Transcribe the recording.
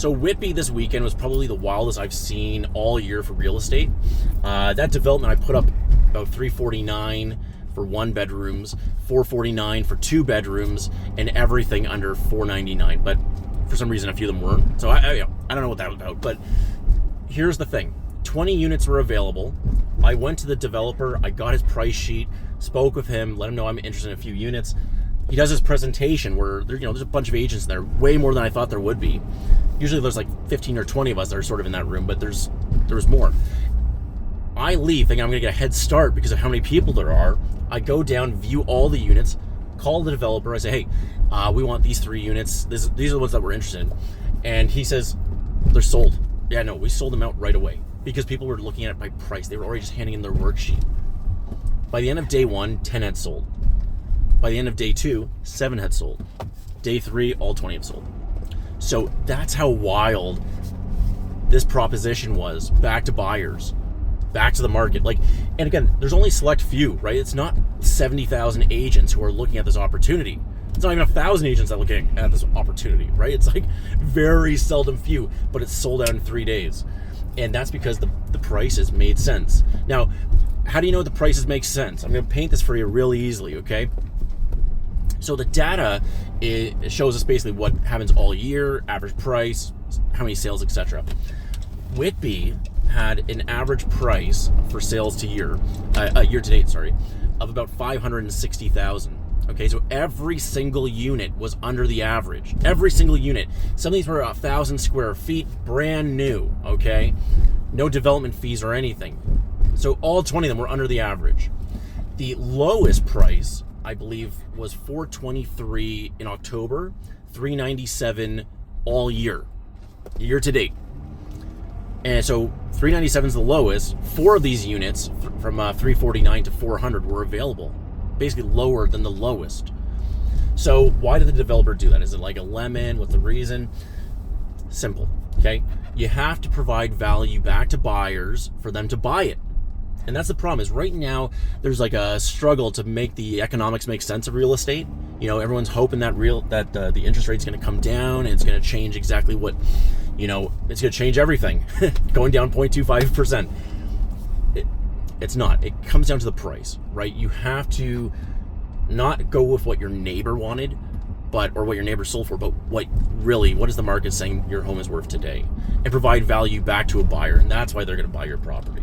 So Whitby this weekend was probably the wildest I've seen all year for real estate. That development, I put up about $349 for 1 bedrooms, $449 for 2 bedrooms, and everything under $499. But for some reason, a few of them weren't. So I don't know what that was about. But here's the thing: 20 units were available. I went to the developer. I got his price sheet, spoke with him, let him know I'm interested in a few units. He does his presentation where there's a bunch of agents there, way more than I thought there would be. Usually there's like 15 or 20 of us that are sort of in that room, but there was more. I leave thinking I'm going to get a head start because of how many people there are. I go down, view all the units, call the developer. I say, hey, we want these 3 units. These are the ones that we're interested in. And he says, they're sold. Yeah, no, we sold them out right away because people were looking at it by price. They were already just handing in their worksheet. By the end of day 1, 10 had sold. By the end of day 2, 7 had sold. Day 3, all 20 had sold. So that's how wild this proposition was back to buyers, back to the market. And again, there's only select few, right? It's not 70,000 agents who are looking at this opportunity. It's not even 1,000 agents that are looking at this opportunity, right? It's like very seldom few, but it's sold out in 3 days. And that's because the prices made sense. Now, how do you know the prices make sense? I'm going to paint this for you really easily, okay? So the data, it shows us basically what happens all year, average price, how many sales, etc. Whitby had an average price for sales to year to date, of about $560,000. Okay, so every single unit was under the average. Every single unit. Some of these were 1,000 square feet, brand new. Okay, no development fees or anything. So all 20 of them were under the average. The lowest price, I believe, was $423 in October, $397 all year to date. And so $397 is the lowest. 4 of these units, from $349 to $400, were available, basically lower than the lowest. So why did the developer do that? Is it like a lemon? What's the reason? Simple, okay? You have to provide value back to buyers for them to buy it. And that's the problem, is right now there's like a struggle to make the economics make sense of real estate. Everyone's hoping that the interest rate's going to come down and it's going to change exactly what, it's going to change everything, going down 0.25%. It's not. It comes down to the price, right? You have to not go with what your neighbor wanted, or what your neighbor sold for, but what is the market saying your home is worth today, and provide value back to a buyer, and that's why they're going to buy your property.